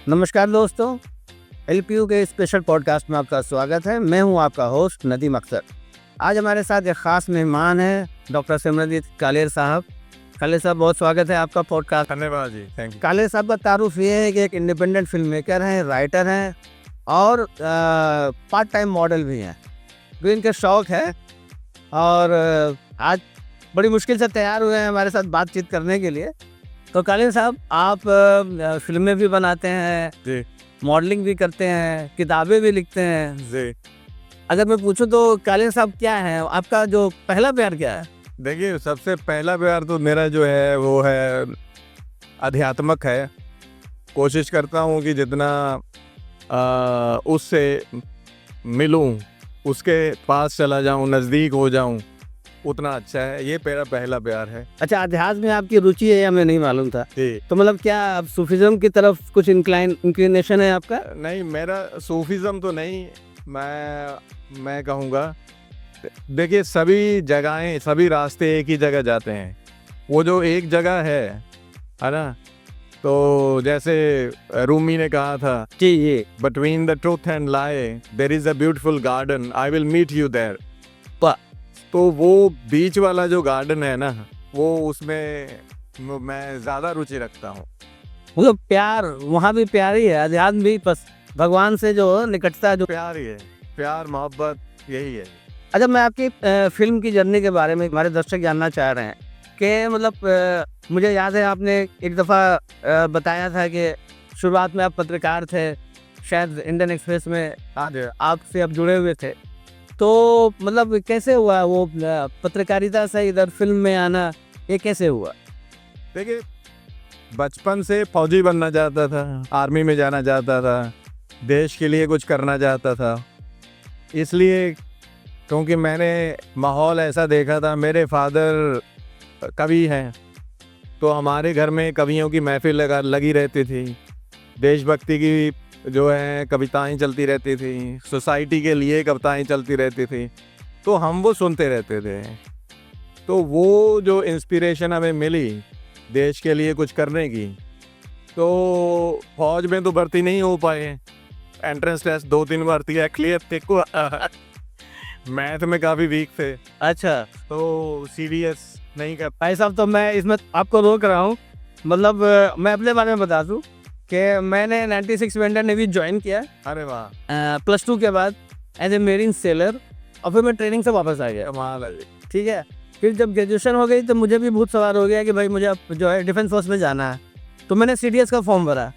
नमस्कार दोस्तों, एलपीयू के स्पेशल पॉडकास्ट में आपका स्वागत है। मैं हूं आपका होस्ट नदीम अख्तर। आज हमारे साथ एक ख़ास मेहमान हैं डॉक्टर सिमरनजीत कालेर साहब। कालेर साहब, बहुत स्वागत है आपका पॉडकास्ट। धन्यवाद जी, थैंक यू। कालेर साहब का तारुफ ये है कि एक इंडिपेंडेंट फिल्म मेकर हैं, राइटर हैं और पार्ट टाइम मॉडल भी हैं, जो इनके शौक़ है। और आज बड़ी मुश्किल से तैयार हुए हैं हमारे साथ बातचीत करने के लिए। तो कालेर साहब, आप फिल्में भी बनाते हैं जी, मॉडलिंग भी करते हैं, किताबें भी लिखते हैं। जी। अगर मैं पूछूं तो कालेर साहब क्या है, आपका जो पहला प्यार क्या है? देखिए, सबसे पहला प्यार तो मेरा जो है वो है अध्यात्मक है। कोशिश करता हूँ कि जितना उससे मिलूँ, उसके पास चला जाऊँ, नज़दीक हो जाऊँ, उतना अच्छा है। ये मेरा पहला प्यार है। अच्छा, अध्यात्म में आपकी रुचि है या हमें नहीं मालूम था। जी। तो मतलब क्या आप सूफिज्म की तरफ कुछ इंक्लिनेशन है आपका? नहीं, मेरा सूफिज़्म तो नहीं, मैं कहूँगा। देखिए, सभी जगहें, सभी रास्ते एक ही जगह जाते हैं। वो जो एक जगह है ना? तो जैसे रूमी ने कहा था, जी। Between the truth and lie there is a beautiful garden, I will meet you there. तो वो बीच वाला जो गार्डन है ना, वो उसमें मैं ज़्यादा रुचि रखता हूँ। वो तो प्यार वहाँ भी प्यार ही है, अध्यात्म भी बस भगवान से जो निकटता जो। प्यार ही है, प्यार मोहब्बत यही है। अच्छा, मैं आपकी फिल्म की जर्नी के बारे में हमारे दर्शक जानना चाह रहे हैं कि मतलब मुझे याद है आपने एक दफ़ा बताया था कि शुरुआत में आप पत्रकार थे, शायद इंडियन एक्सप्रेस में आपसे आप जुड़े हुए थे। तो मतलब कैसे हुआ वो पत्रकारिता से इधर फिल्म में आना, ये कैसे हुआ? देखिए, बचपन से फौजी बनना चाहता था, आर्मी में जाना चाहता था, देश के लिए कुछ करना चाहता था। इसलिए क्योंकि मैंने माहौल ऐसा देखा था, मेरे फादर कवि हैं, तो हमारे घर में कवियों की महफिल लगी रहती थी। देशभक्ति की जो है कविताएं चलती रहती थी, सोसाइटी के लिए कविताएं चलती रहती थी, तो हम वो सुनते रहते थे। तो वो जो इंस्पिरेशन हमें मिली देश के लिए कुछ करने की, तो फौज में तो भर्ती नहीं हो पाए। एंट्रेंस टेस्ट 2-3 बार दिया, क्लियर थे को मैथ में काफ़ी वीक थे, अच्छा, तो सीडीएस नहीं कर। भाई साहब, तो मैं इसमें आपको रोक रहा हूँ। मतलब मैं अपने बारे में बता दूँ कि मैंने 96 में इंडियन नेवी ज्वाइन किया, अरे वाह, +2 के बाद एज ए मेरीन सेलर, और फिर मैं ट्रेनिंग से वापस आ गया। कमाल है जी। ठीक है, फिर जब ग्रेजुएशन हो गई तो मुझे भी भूत सवार हो गया कि भाई मुझे अब जो है डिफेंस फोर्स में जाना है। तो मैंने सीडीएस का फॉर्म भरा,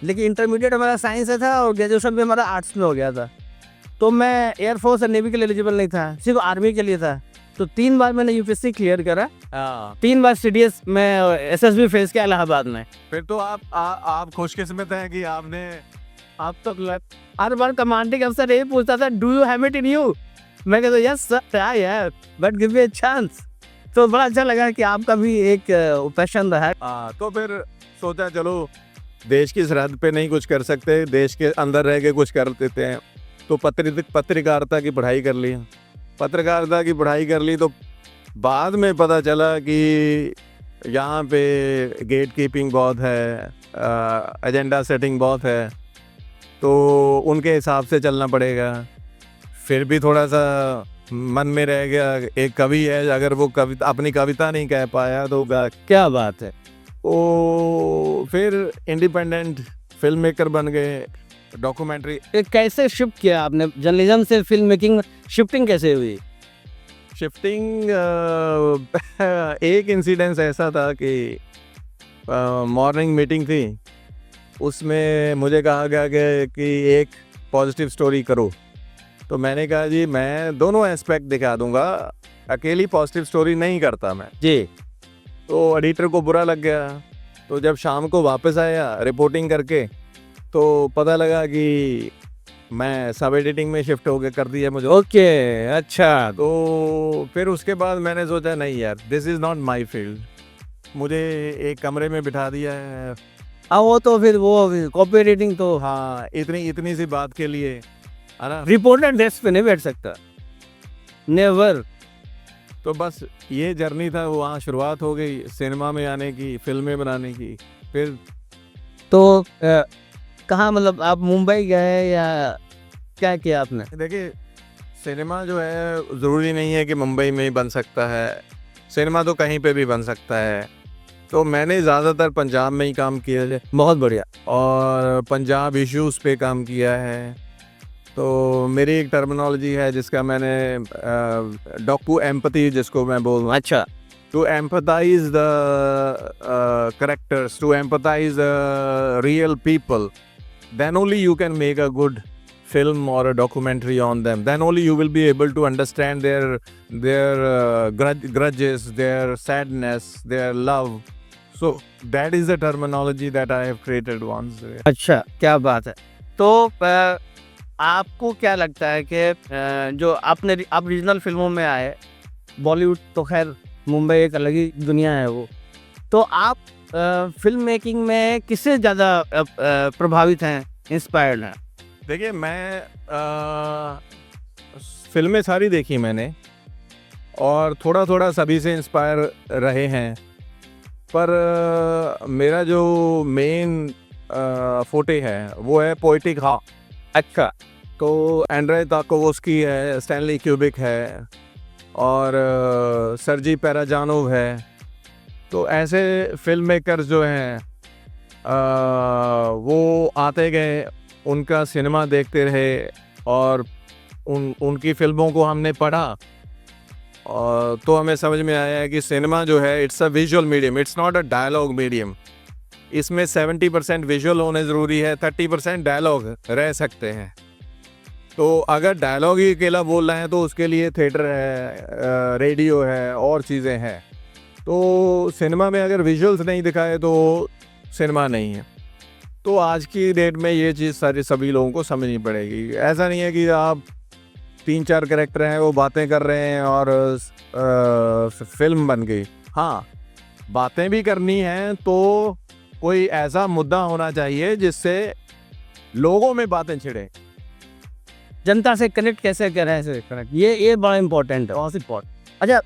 लेकिन इंटरमीडिएट हमारा साइंस से था और ग्रेजुएशन भी हमारा आर्ट्स में हो गया था। तो मैं एयरफोर्स और नेवी के लिए एलिजिबल नहीं था, सिर्फ आर्मी के लिए था। तो 3 बार मैंने यूपीएससी क्लियर करा, 3 बार सीडीएस में एसएसबी फेस किया इलाहाबाद में। फिर तो आप खुशकिस्मत हैं कि आपने। आप तो हर बार कमांडिंग अफसर यही पूछता था, do you have it in you? मैं कहता yes sir, I have, but give me a chance. तो बड़ा अच्छा लगा कि आपका भी एक पैशन रहा है। तो फिर सोचा चलो देश की सरहद पे नहीं कुछ कर सकते, देश के अंदर रह के कुछ कर देते हैं। तो पत्रकारिता की पढ़ाई कर ली। पत्रकारिता की पढ़ाई कर ली तो बाद में पता चला कि यहाँ पे गेट कीपिंग बहुत है, एजेंडा सेटिंग बहुत है, तो उनके हिसाब से चलना पड़ेगा। फिर भी थोड़ा सा मन में रह गया, एक कवि है, अगर वो कविता अपनी कविता नहीं कह पाया तो क्या बात है। वो फिर इंडिपेंडेंट फिल्म मेकर बन गए, डॉक्यूमेंट्री। ये कैसे शिफ्ट किया आपने जर्नलिज्म से फिल्म मेकिंग, शिफ्टिंग कैसे हुई? शिफ्टिंग एक इंसिडेंस ऐसा था कि मॉर्निंग मीटिंग थी, उसमें मुझे कहा गया कि एक पॉजिटिव स्टोरी करो। तो मैंने कहा जी मैं दोनों एस्पेक्ट दिखा दूंगा, अकेली पॉजिटिव स्टोरी नहीं करता मैं जी। तो एडिटर को बुरा लग गया। तो जब शाम को वापस आया रिपोर्टिंग करके, तो पता लगा कि मैं सब एडिटिंग में शिफ्ट हो गया, कर दिया मुझे। ओके, अच्छा। तो फिर उसके बाद मैंने सोचा नहीं यार, this is not my field. मुझे एक कमरे में बिठा दिया है। वो तो फिर वो कॉपी एडिटिंग तो हाँ, इतनी सी बात के लिए, है ना। रिपोर्टर डेस्क पे नहीं बैठ सकता, नेवर। तो बस ये जर्नी था, वहाँ शुरुआत हो गई सिनेमा में आने की, फिल्में बनाने की। फिर तो कहाँ मतलब आप मुंबई गए या क्या किया आपने? देखिए, सिनेमा जो है ज़रूरी नहीं है कि मुंबई में ही बन सकता है, सिनेमा तो कहीं पे भी बन सकता है। तो मैंने ज़्यादातर पंजाब में ही काम किया है बहुत बढ़िया। और पंजाब इश्यूज़ पे काम किया है। तो मेरी एक टर्मिनोलॉजी है जिसका मैंने डॉकू एम्पैथी जिसको मैं बोल रहा हूँ, अच्छा, to empathize the characters, to empathize real people, then only you can make a good film or a documentary on them. Then only you will be able to understand their grudges, their sadness, their love. So that is the terminology that I have created once. अच्छा, क्या बात है। तो आपको क्या लगता है कि जो आप रीजनल फिल्मों में आए, बॉलीवुड तो खैर मुंबई एक अलग ही दुनिया है वो, तो आप फिल्म मेकिंग में किससे ज़्यादा प्रभावित हैं, इंस्पायर्ड हैं? देखिए, मैं फिल्में सारी देखी मैंने और थोड़ा थोड़ा सभी से इंस्पायर रहे हैं, पर मेरा जो मेन फोटे है वो है पोएटिक हाँ। अच्छा, तो एंड्रे ताकोवस्की है, स्टैनली क्यूबिक है और सर्जी पैराजानोव है। तो ऐसे फिल्म मेकर्स जो हैं वो आते गए, उनका सिनेमा देखते रहे और उनकी फिल्मों को हमने पढ़ा और तो हमें समझ में आया है कि सिनेमा जो है it's a visual medium, it's not a dialogue medium. इसमें 70% विजुअल होने ज़रूरी है, 30% डायलॉग रह सकते हैं। तो अगर डायलॉग ही अकेला बोल रहे हैं तो उसके लिए थिएटर है, रेडियो है और चीज़ें हैं। तो सिनेमा में अगर विजुअल्स नहीं दिखाए तो सिनेमा नहीं है। तो आज की डेट में ये चीज़ सभी लोगों को समझनी पड़ेगी। ऐसा नहीं है कि आप 3-4 कैरेक्टर हैं वो बातें कर रहे हैं और फिल्म बन गई। हाँ, बातें भी करनी हैं तो कोई ऐसा मुद्दा होना चाहिए जिससे लोगों में बातें छिड़े। जनता से कनेक्ट कैसे करें, ऐसे कनेक्ट, ये बड़ा इम्पोर्टेंट है, बहुत इम्पोर्टेंट। अच्छा,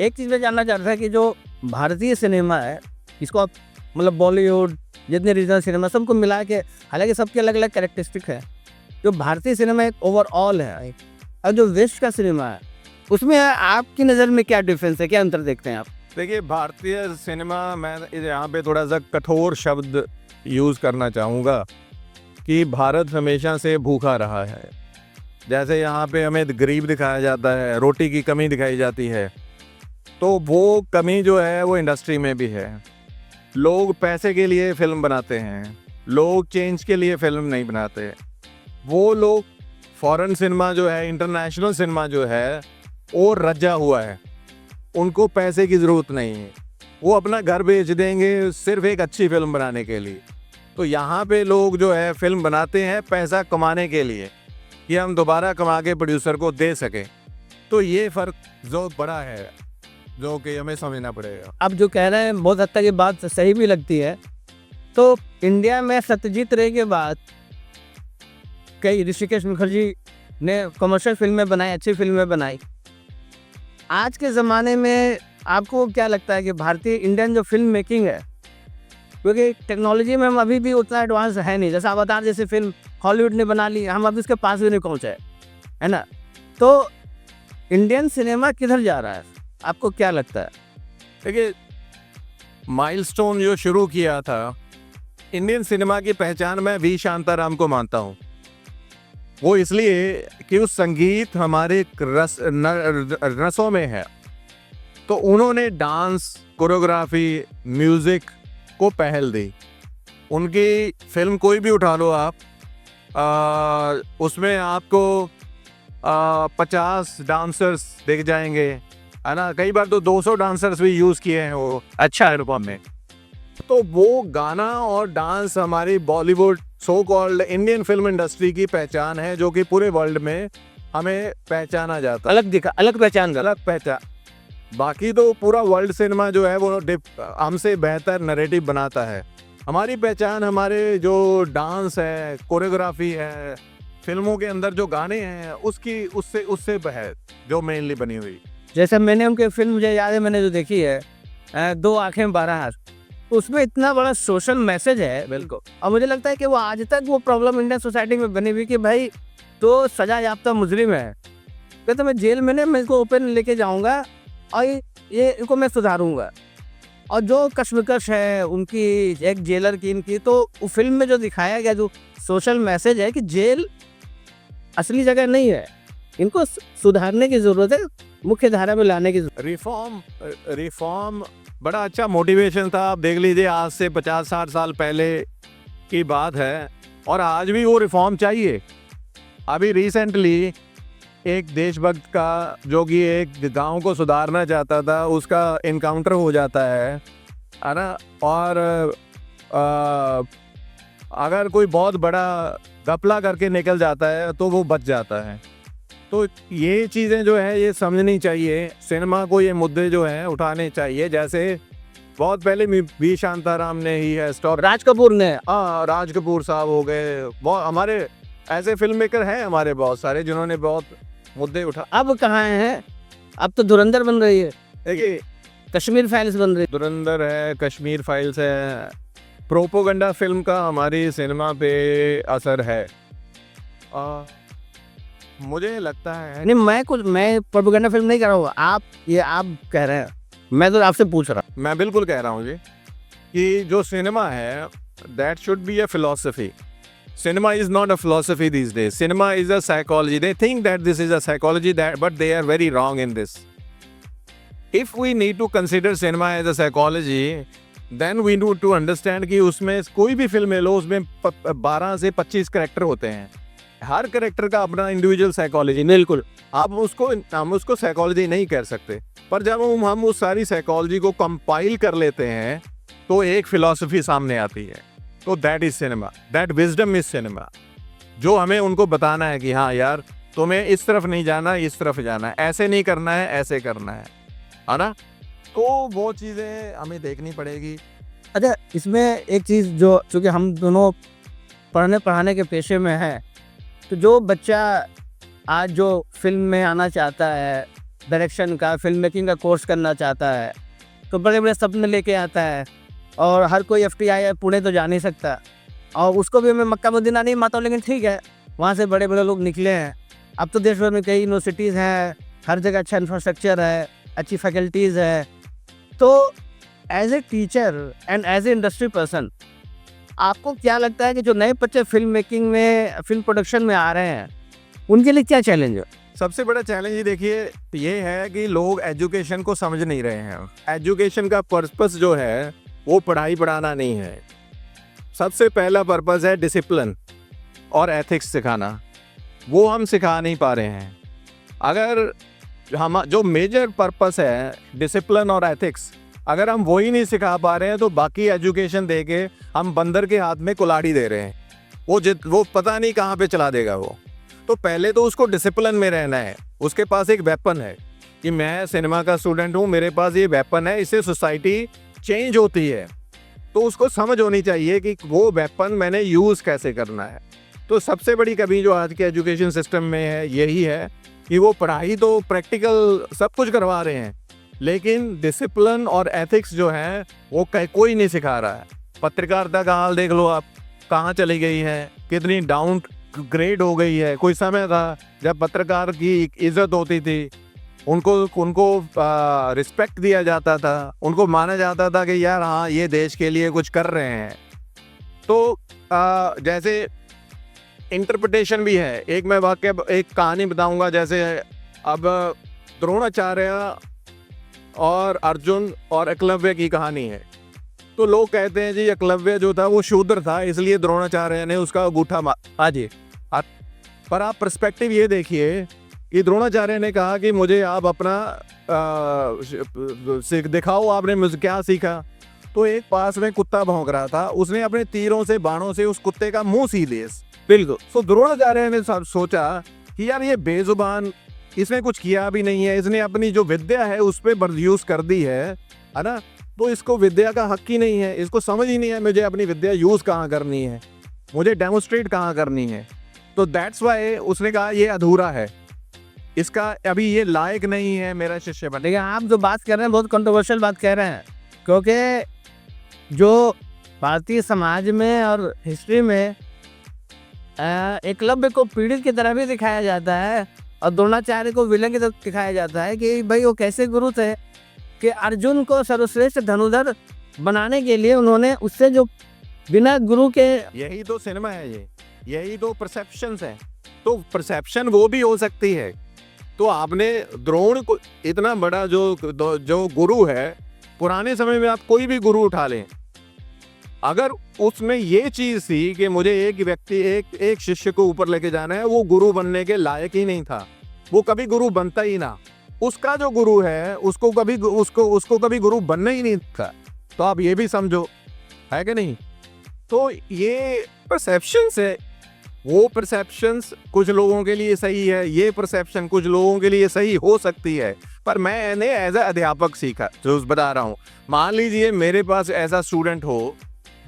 एक चीज़ मैं जानना चाहता था कि जो भारतीय सिनेमा है, इसको आप मतलब बॉलीवुड जितने रीजनल सिनेमा सबको मिला के, हालांकि सबके अलग अलग कैरेक्टरिस्टिक है, जो भारतीय सिनेमा एक ओवरऑल है और जो वेस्ट का सिनेमा है उसमें आपकी नज़र में क्या डिफरेंस है, क्या अंतर देखते हैं आप? देखिए, भारतीय सिनेमा, मैं यहाँ पे थोड़ा सा कठोर शब्द यूज़ करना चाहूँगा कि भारत हमेशा से भूखा रहा है। जैसे यहाँ पे हमें गरीब दिखाया जाता है, रोटी की कमी दिखाई जाती है, तो वो कमी जो है वो इंडस्ट्री में भी है। लोग पैसे के लिए फिल्म बनाते हैं, लोग चेंज के लिए फिल्म नहीं बनाते। वो लोग फॉरेन सिनेमा जो है, इंटरनेशनल सिनेमा जो है वो रजा हुआ है, उनको पैसे की ज़रूरत नहीं है, वो अपना घर बेच देंगे सिर्फ एक अच्छी फिल्म बनाने के लिए। तो यहाँ पे लोग जो है फिल्म बनाते हैं पैसा कमाने के लिए कि हम दोबारा कमा के प्रोड्यूसर को दे सकें। तो ये फ़र्क जो बड़ा है जो कि हमें समझना पड़ेगा। आप जो कह रहे हैं बहुत हद तक ये बात सही भी लगती है। तो इंडिया में सत्यजीत रे के बाद कई ऋषिकेश मुखर्जी ने कमर्शियल फिल्में बनाई, अच्छी फिल्में बनाई। आज के ज़माने में आपको क्या लगता है कि भारतीय इंडियन जो फिल्म मेकिंग है, क्योंकि टेक्नोलॉजी में हम अभी भी उतना एडवांस है नहीं, जैसे अवतार जैसी फिल्म हॉलीवुड ने बना ली, हम अभी उसके पास भी नहीं पहुँचे, है ना? तो इंडियन सिनेमा किधर जा रहा है, आपको क्या लगता है? देखिए, माइलस्टोन जो शुरू किया था इंडियन सिनेमा की पहचान मैं वी शांताराम को मानता हूँ। वो इसलिए कि उस संगीत हमारे रसों में है। तो उन्होंने डांस, कोरियोग्राफी, म्यूज़िक को पहल दी। उनकी फिल्म कोई भी उठा लो आप, उसमें आपको 50 डांसर्स दिख जाएंगे, है ना? कई बार तो 200 डांसर्स भी यूज़ किए हैं वो अच्छा एल्बम में। तो वो गाना और डांस हमारी Bollywood so called Indian film industry की पहचान है, जो कि पूरे वर्ल्ड में हमें पहचाना जाता है। अलग पहचान। बाकी तो पूरा वर्ल्ड सिनेमा जो है वो हमसे बेहतर नैरेटिव बनाता है। हमारी पहचान हमारे जो डांस है, कोरियोग्राफी है, फिल्मों के अंदर जो गाने हैं उससे है जो मेनली बनी हुई। जैसे मैंने उनके फिल्म, मुझे याद है मैंने जो देखी है 2 आँखें 12 हाथ, उसमें इतना बड़ा सोशल मैसेज है। बिल्कुल। और मुझे लगता है कि वो आज तक वो प्रॉब्लम इंडियन सोसाइटी में बनी हुई कि भाई तो सजा याफ्ता मुजरिम है, तो मैं जेल में नहीं, मैं इसको ओपन लेके जाऊंगा और ये इनको मैं सुधारूंगा। और जो कश्मकश है उनकी एक जेलर की इनकी, तो वो फिल्म में जो दिखाया गया जो सोशल मैसेज है कि जेल असली जगह नहीं है, इनको सुधारने की ज़रूरत है, मुख्य धारा में लाने की रिफॉर्म बड़ा अच्छा मोटिवेशन था। आप देख लीजिए, आज से 50-60 साल पहले की बात है और आज भी वो रिफॉर्म चाहिए। अभी रिसेंटली एक देशभक्त का जो कि एक गांव को सुधारना चाहता था, उसका इनकाउंटर हो जाता है ना। और अगर कोई बहुत बड़ा घपला करके निकल जाता है तो वो बच जाता है। तो ये चीज़ें जो है ये समझनी चाहिए, सिनेमा को ये मुद्दे जो हैं उठाने चाहिए। जैसे बहुत पहले वी शांताराम ने ही है स्टॉक, राज कपूर ने, राज कपूर साहब हो गए, बहुत हमारे ऐसे फिल्म मेकर हैं हमारे बहुत सारे जिन्होंने बहुत मुद्दे उठा। अब कहाँ हैं? अब तो धुरंधर बन रही है, देखिए कश्मीर फाइल्स बन रही है। धुरंधर है, कश्मीर फाइल्स है, प्रोपोगंडा फिल्म का हमारी सिनेमा पे असर है। मुझे लगता है नहीं, मैं प्रोपेगेंडा फिल्म नहीं कर रहा हूँ, आप कह रहे हैं, मैं तो आपसे पूछ रहा हूँ। मैं बिल्कुल कह रहा हूँ जी कि जो सिनेमा है that should be a philosophy. Cinema is not a philosophy these days. Cinema is a psychology. They think that this is a psychology, but they are very wrong in this. If we need to consider cinema as a psychology, then we need to understand कि उसमें कोई भी film ले लो, उसमें 12 से 25 character होते हैं, हर character का अपना इंडिविजुअल साइकोलॉजी। बिल्कुल, हम उसको साइकोलॉजी नहीं कह सकते, पर जब हम उस सारी साइकोलॉजी को कंपाइल कर लेते हैं तो एक फिलॉसफी सामने आती है। तो that is cinema, that wisdom is cinema, जो हमें उनको बताना है कि हाँ यार तुम्हें इस तरफ नहीं जाना, इस तरफ जाना है, ऐसे नहीं करना है, ऐसे करना है ना। तो वो चीज़ें हमें देखनी पड़ेगी। अच्छा, इसमें एक चीज़ जो चूँकि हम दोनों पढ़ने पढ़ाने के पेशे में हैं, तो जो बच्चा आज जो फिल्म में आना चाहता है, डायरेक्शन का, फिल्म मेकिंग का कोर्स करना चाहता है, तो बड़े बड़े सपने लेके आता है और हर कोई FTI पुणे तो जा नहीं सकता, और उसको भी मैं मक्का मदीना नहीं मानता हूँ, लेकिन ठीक है, वहाँ से बड़े बड़े लोग निकले हैं। अब तो देश भर में कई यूनिवर्सिटीज़ हैं, हर जगह अच्छा इंफ्रास्ट्रक्चर है, अच्छी फैकल्टीज़ है। तो as a teacher and as an industry person, आपको क्या लगता है कि जो नए बच्चे फिल्म मेकिंग में, फिल्म प्रोडक्शन में आ रहे हैं, उनके लिए क्या चैलेंज है? सबसे बड़ा चैलेंज ये देखिए ये है कि लोग एजुकेशन को समझ नहीं रहे हैं। एजुकेशन का पर्पस जो है वो पढ़ाई पढ़ाना नहीं है। सबसे पहला पर्पस है डिसिप्लिन और एथिक्स सिखाना, वो हम सिखा नहीं पा रहे हैं। अगर हम जो मेजर पर्पस है डिसिप्लिन और एथिक्स, अगर हम वही नहीं सिखा पा रहे हैं तो बाकी एजुकेशन दे के हम बंदर के हाथ में कुल्हाड़ी दे रहे हैं, वो पता नहीं कहाँ पे चला देगा वो। तो पहले तो उसको डिसिप्लिन में रहना है, उसके पास एक वेपन है कि मैं सिनेमा का स्टूडेंट हूँ, मेरे पास ये वेपन है, इससे सोसाइटी चेंज होती है। तो उसको समझ होनी चाहिए कि वो वेपन मैंने यूज़ कैसे करना है। तो सबसे बड़ी कमी जो आज के एजुकेशन सिस्टम में है यही है कि वो पढ़ाई तो प्रैक्टिकल सब कुछ करवा रहे हैं, लेकिन डिसिप्लिन और एथिक्स जो है वो कोई नहीं सिखा रहा है। पत्रकारिता का हाल देख लो आप, कहाँ चली गई है, कितनी डाउन ग्रेड हो गई है। कोई समय था जब पत्रकार की इज्जत होती थी, उनको रिस्पेक्ट दिया जाता था, उनको माना जाता था कि यार हाँ ये देश के लिए कुछ कर रहे हैं। तो जैसे इंटरप्रिटेशन भी है। एक मैं एक कहानी बताऊंगा, जैसे अब द्रोणाचार्य और अर्जुन और एकलव्य की कहानी है। तो लोग कहते हैं जी एकलव्य जो था वो शूद्र था, इसलिए द्रोणाचार्य ने उसका अंगूठा मारा। जी, पर आप पर्सपेक्टिव ये देखिए कि द्रोणाचार्य ने कहा कि मुझे आप अपना दिखाओ, आपने मुझे क्या सीखा। तो एक पास में कुत्ता भौंक रहा था, उसने अपने तीरों से, बाणों से उस कुत्ते का मुंह सी लिया। बिल्कुल। तो द्रोणाचार्य ने सोचा कि यार ये बेजुबान, इसने कुछ किया भी नहीं है, इसने अपनी जो विद्या है उस पर बर्यूज कर दी है ना। तो इसको विद्या का हक ही नहीं है, इसको समझ ही नहीं है मुझे अपनी विद्या यूज कहाँ करनी है, मुझे डेमोस्ट्रेट कहाँ करनी है। तो दैट्स वाई उसने कहा ये अधूरा है, इसका अभी ये लायक नहीं है मेरा शिष्य बनने। देखिए, आप जो बात कर रहे हैं बहुत कंट्रोवर्शियल बात कह रहे हैं, क्योंकि जो भारतीय समाज में और हिस्ट्री में एकलव्य को पीड़ित की तरह भी दिखाया जाता है और द्रोणाचार्य को विलन की तरह दिखाया जाता है कि भाई वो कैसे गुरु थे कि अर्जुन को सर्वश्रेष्ठ धनुर्धर बनाने के लिए उन्होंने उससे जो बिना गुरु के यही तो सिनेमा है, यही तो परसेप्शंस है। तो परसेप्शन वो भी हो सकती है। तो आपने द्रोण को इतना बड़ा जो गुरु है, पुराने समय में आप कोई भी गुरु उठा लें, अगर उसमें ये चीज थी कि मुझे एक व्यक्ति एक शिष्य को ऊपर लेके जाना है, वो गुरु बनने के लायक ही नहीं था, वो कभी गुरु बनता ही ना। उसका जो गुरु है उसको कभी गुरु बनना ही नहीं था। तो आप ये भी समझो, है कि नहीं? तो ये परसेप्शंस है। वो परसेप्शंस कुछ लोगों के लिए सही है, ये परसेप्शन कुछ लोगों के लिए सही हो सकती है, पर मैंने एज अ अध्यापक सीखा, जो बता रहा हूँ। मान लीजिए मेरे पास ऐसा स्टूडेंट हो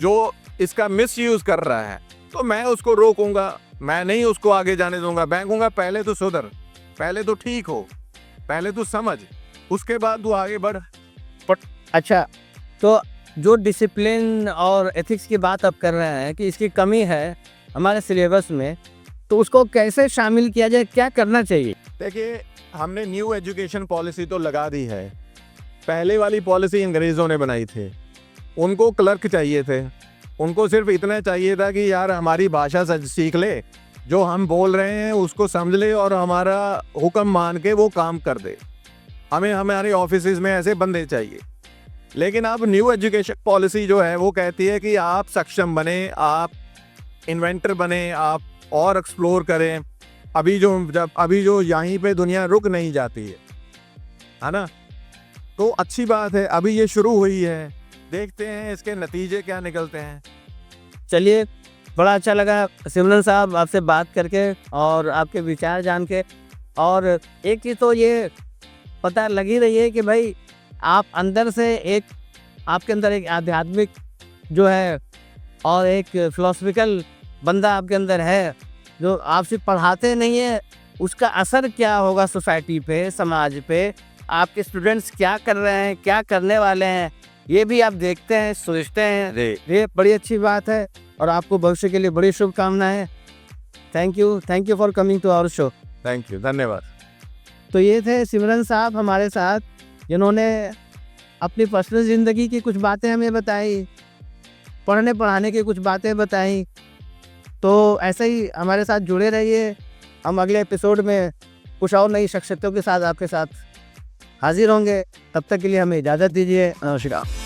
जो इसका मिसयूज कर रहा है, तो मैं उसको रोकूंगा, मैं नहीं उसको आगे जाने दूंगा। मैं कहूंगा पहले तो सुधर, पहले तो ठीक हो, पहले तो समझ, उसके बाद तू आगे बढ़। अच्छा, तो जो डिसिप्लिन और एथिक्स की बात आप कर रहे हैं कि इसकी कमी है हमारे सिलेबस में, तो उसको कैसे शामिल किया जाए, क्या करना चाहिए? देखिए, हमने न्यू एजुकेशन पॉलिसी तो लगा दी है। पहले वाली पॉलिसी अंग्रेज़ों ने बनाई थी। उनको क्लर्क चाहिए थे, उनको सिर्फ इतना चाहिए था कि यार हमारी भाषा सीख ले, जो हम बोल रहे हैं उसको समझ ले और हमारा हुक्म मान के वो काम कर दे। हमें हमारे ऑफिसेज में ऐसे बंदे चाहिए। लेकिन अब न्यू एजुकेशन पॉलिसी जो है वो कहती है कि आप सक्षम बने, आप इन्वेंटर बने, आप और एक्सप्लोर करें। अभी जो यहीं पे दुनिया रुक नहीं जाती है ना? तो अच्छी बात है, अभी ये शुरू हुई है, देखते हैं इसके नतीजे क्या निकलते हैं। चलिए, बड़ा अच्छा लगा सिमरन साहब आपसे बात करके और आपके विचार जान के। और एक चीज़ तो ये पता लग ही रही है कि भाई आप अंदर से आपके अंदर एक आध्यात्मिक जो है और एक फिलोसफिकल बंदा आपके अंदर है, जो आप सिर्फ पढ़ाते नहीं है, उसका असर क्या होगा सोसाइटी पे, समाज पे, आपके स्टूडेंट्स क्या कर रहे हैं, क्या करने वाले हैं, ये भी आप देखते हैं, सोचते हैं। ये बड़ी अच्छी बात है और आपको भविष्य के लिए बड़ी शुभकामनाएं। Thank you for coming to our show. Thank you, धन्यवाद। तो ये थे सिमरन साहब हमारे साथ, जिन्होंने अपनी पर्सनल ज़िंदगी की कुछ बातें हमें बताई, पढ़ाने की कुछ बातें बताई। तो ऐसे ही हमारे साथ जुड़े रहिए। हम अगले एपिसोड में कुछ और नई शख्सियतों के साथ आपके साथ हाजिर होंगे। तब तक के लिए हमें इजाज़त दीजिए। नमस्कार।